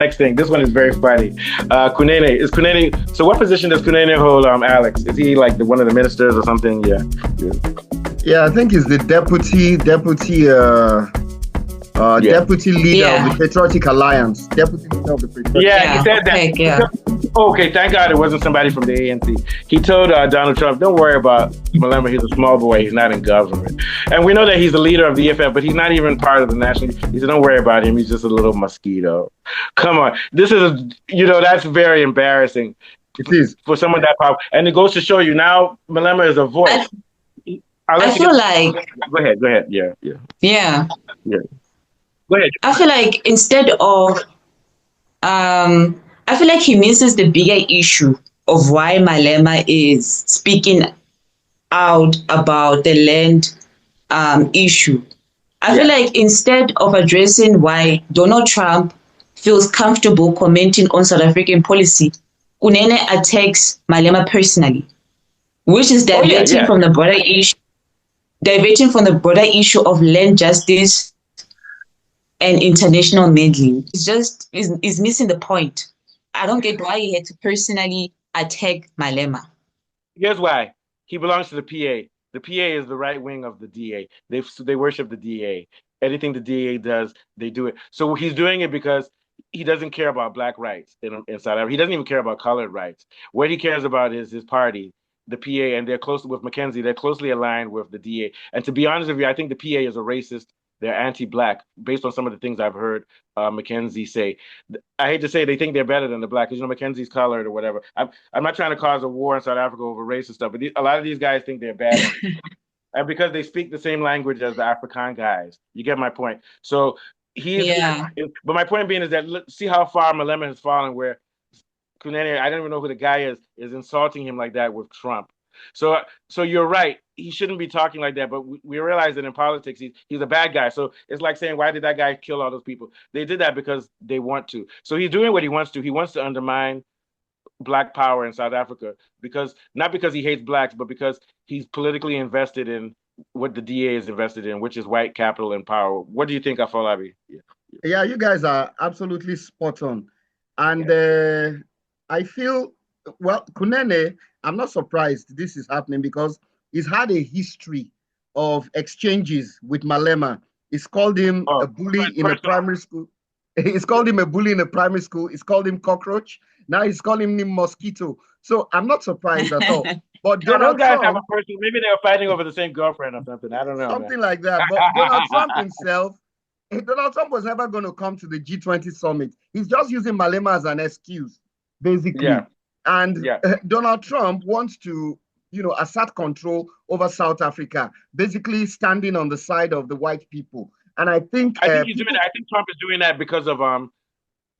next thing. This one is very funny. Kunene is Kunene. So what position does Kunene hold? Alex, is he like one of the ministers or something? Yeah. Yeah, I think he's the deputy leader of the Patriotic Alliance. Deputy leader of the Patriotic. Yeah, he said that. Yeah. Okay, thank God it wasn't somebody from the ANC. He told Donald Trump, "Don't worry about Malema. He's a small boy. He's not in government." And we know that he's the leader of the EFF, but he's not even part of the national. He said, "Don't worry about him. He's just a little mosquito." Come on, this is that's very embarrassing. It is for someone that powerful, and it goes to show you now Malema is a voice. I feel like. Go ahead. Yeah. Go ahead. I feel like instead of, I feel like he misses the bigger issue of why Malema is speaking out about the land issue. I feel like instead of addressing why Donald Trump feels comfortable commenting on South African policy, Kunene attacks Malema personally, which is diverting from the broader issue of land justice and international meddling. It's just is missing the point. I don't get why he had to personally attack Malema. Here's why. He belongs to the PA. The PA is the right wing of the DA. They worship the DA. Anything the DA does, they do it. So he's doing it because he doesn't care about black rights in South Africa. He doesn't even care about colored rights. What he cares about is his party, the PA, and they're close with McKenzie. They're closely aligned with the DA. And to be honest with you, I think the PA is a racist. They're anti-black based on some of the things I've heard McKenzie say. I hate to say they think they're better than the black because McKenzie's colored or whatever. I'm not trying to cause a war in South Africa over racist stuff, but a lot of these guys think they're bad, and because they speak the same language as the African guys. You get my point. So but my point being is that see how far Malema has fallen. Where Kunene, I don't even know who the guy is insulting him like that with Trump. So you're right. He shouldn't be talking like that. But we realize that in politics, he's a bad guy. So it's like saying, why did that guy kill all those people? They did that because they want to. So he's doing what he wants to. He wants to undermine black power in South Africa not because he hates blacks, but because he's politically invested in what the DA is invested in, which is white capital and power. What do you think, Afolabi? Yeah, you guys are absolutely spot on. And I feel, Kunene, I'm not surprised this is happening because he's had a history of exchanges with Malema. He's called him a bully in a primary school. He's called him a bully in a primary school. He's called him cockroach. Now he's calling him mosquito. So I'm not surprised at all. But Donald guys Trump, have a person. Maybe they were fighting over the same girlfriend or something. I don't know. Something like that. But Donald Trump himself, Donald Trump was never going to come to the G20 summit. He's just using Malema as an excuse, basically. Yeah. And Donald Trump wants to, assert control over South Africa, basically standing on the side of the white people. And I think he's doing that. I think Trump is doing that because of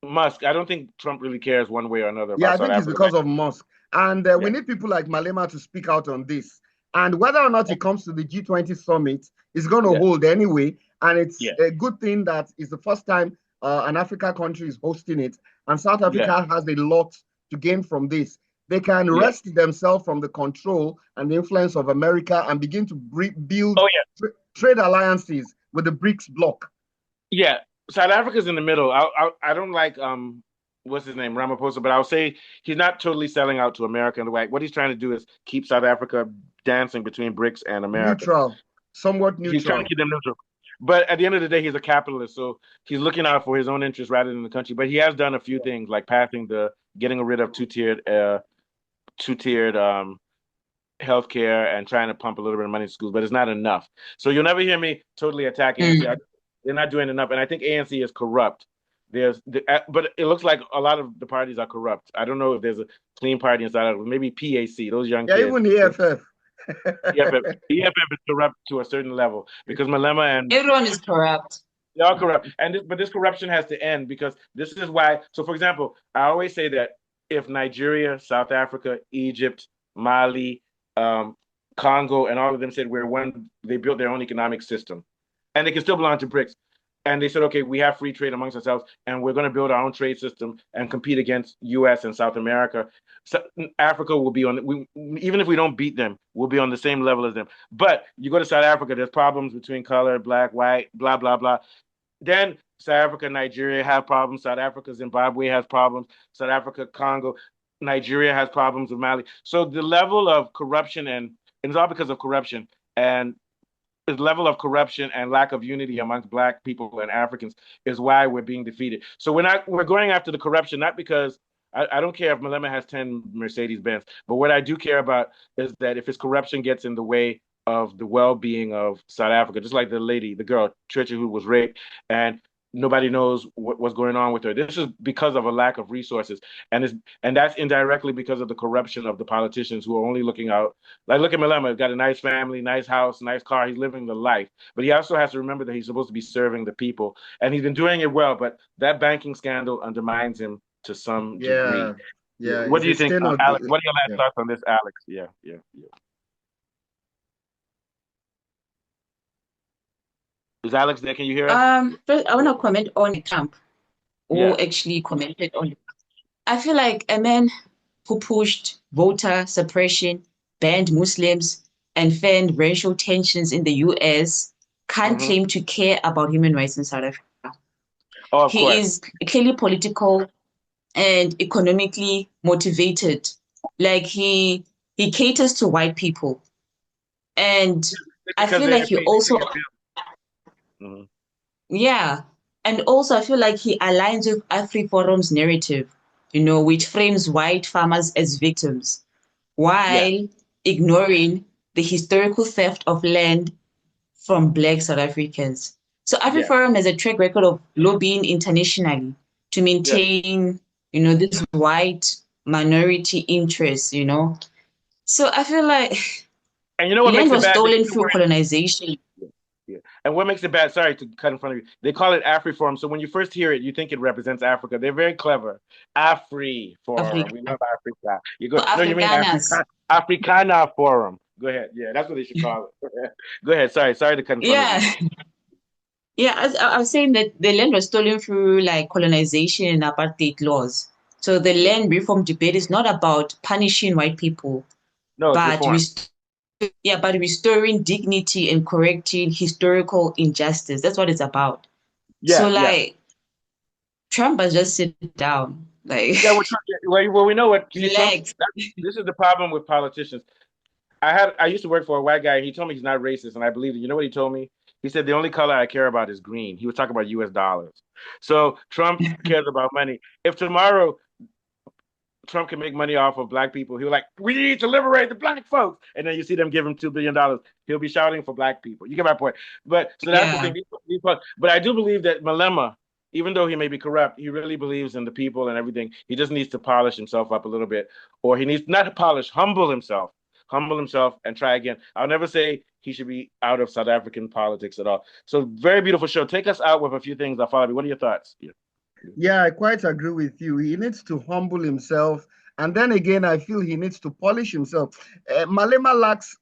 Musk. I don't think Trump really cares one way or another. Yeah, I think it's because of Musk. And we need people like Malema to speak out on this. And whether or not he comes to the G20 summit, it's going to hold anyway. And it's a good thing that it's the first time an African country is hosting it. And South Africa has a lot to gain from this. They can wrest themselves from the control and the influence of America and begin to build trade alliances with the BRICS bloc. Yeah, South Africa's in the middle. I don't like what's his name, Ramaphosa, but I'll say he's not totally selling out to America in the way. What he's trying to do is keep South Africa dancing between BRICS and America. Somewhat neutral. He's trying to keep them neutral. But at the end of the day, he's a capitalist, so he's looking out for his own interests rather than the country. But he has done a few things, like getting rid of two-tiered healthcare and trying to pump a little bit of money in schools, but it's not enough. So you'll never hear me totally attack ANC. They're not doing enough, and I think ANC is corrupt. But it looks like a lot of the parties are corrupt. I don't know if there's a clean party inside of it. Maybe PAC, those young kids. Yeah, even the EFF. EFF is corrupt to a certain level because Malema and everyone is corrupt. They're all corrupt, but this corruption has to end because this is why. So, for example, I always say that if Nigeria, South Africa, Egypt, Mali, Congo, and all of them said we're one, they built their own economic system, and they can still belong to BRICS. And they said, okay, we have free trade amongst ourselves, and we're going to build our own trade system and compete against U.S. and South America. So Africa will be even if we don't beat them, we'll be on the same level as them. But you go to South Africa, there's problems between color, black, white, blah, blah, blah. then South Africa, Nigeria have problems. South Africa, Zimbabwe has problems. South Africa, Congo, Nigeria has problems with Mali. So the level of corruption and it's all because of corruption and the level of corruption and lack of unity amongst Black people and Africans is why we're being defeated. So we're going after the corruption not because I don't care if Malema has 10 Mercedes Benz, but what I do care about is that if his corruption gets in the way of the well-being of South Africa, just like the girl Trisha who was raped, and nobody knows what's going on with her. This is because of a lack of resources, and that's indirectly because of the corruption of the politicians who are only looking out. Like, look at Malema, he's got a nice family, nice house, nice car. He's living the life, but he also has to remember that he's supposed to be serving the people, and he's been doing it well. But that banking scandal undermines him to some degree. Yeah. What do you think, Alex? What are your last yeah. thoughts on this, Alex? Yeah. Is Alex there? Can you hear us? First, I want to comment on Trump, who Yeah. actually commented on it. I feel like a man who pushed voter suppression, banned Muslims, and fanned racial tensions in the US can't claim to care about human rights in South Africa. Oh, of He course. is clearly political and economically motivated. Like he caters to white people. And I Because feel like he they also, pay your bills. yeah. And also I feel like he aligns with AfriForum's narrative, which frames white farmers as victims, Yeah. while ignoring the historical theft of land from Black South Africans. So Yeah. AfriForum has a track record of lobbying internationally to Yeah. maintain, this white minority interest. So I feel like And you know what land makes it was bad? stolen through colonization. Yeah. And what makes it bad? Sorry to cut in front of you. They call it AfriForum. So when you first hear it, you think it represents Africa. They're very clever. AfriForum. We Africa. love Africa. You go. No, you mean Afrikaners. Africana Forum. Go ahead. Yeah, that's what they should call it. Go ahead. Sorry to cut in front of Yeah. you. Yeah, I was saying that the land was stolen through like colonization and apartheid laws. So the Yeah. land reform debate is not about punishing white people, No, it's but reform. but restoring dignity and correcting historical injustice. That's what it's about. So Yeah. like Trump has just sit down, like Yeah, well, we know what. See, relax. this is the problem with politicians. I used to work for a white guy, and he told me he's not racist, and I believe it. You know what he told me? He said the only color I care about is green. He was talking about U.S. dollars. So Trump cares about money. If tomorrow Trump can make money off of black people, he'll like, we need to liberate the black folks, and then you see them give him $2 billion. He'll be shouting for black people. You get my point. But so that's the Yeah. thing. But I do believe that Malema, even though he may be corrupt, he really believes in the people and everything. He just needs to polish himself up a little bit, or he needs not to polish, humble himself, and try again. I'll never say he should be out of South African politics at all. So very beautiful show. Take us out with a few things. I'll follow you. What are your thoughts? Yeah, I quite agree with you. He needs to humble himself. And then again, I feel he needs to polish himself. Malema lacks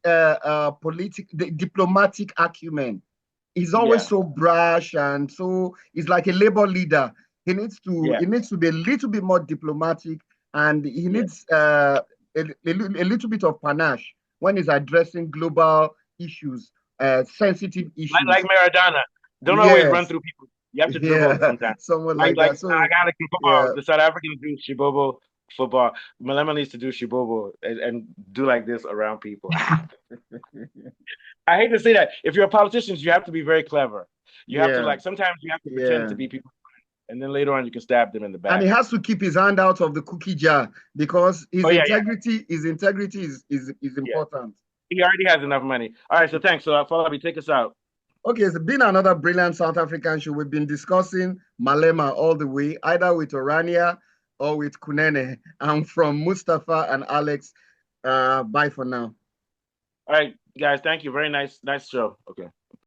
diplomatic acumen. He's always so brash and so he's like a labor leader. He needs to be a little bit more diplomatic, and he needs a little bit of panache when he's addressing global issues, sensitive issues. Like Maradona, don't always run through people. You have to dribble sometimes. Someone like that. So I gotta keep football. The South Africans do shibobo football. Malema needs to do shibobo and do like this around people. I hate to say that. If you're a politician, you have to be very clever. You have to sometimes you have to pretend to be people, and then later on you can stab them in the back. And he has to keep his hand out of the cookie jar because his integrity is important. He already has enough money. All right, so thanks. So Falabi, take us out. Okay, it's been another brilliant South African show. We've been discussing Malema all the way, either with Orania or with Kunene. I'm from Mustafa and Alex. Bye for now. All right, guys. Thank you. Very nice show. Okay.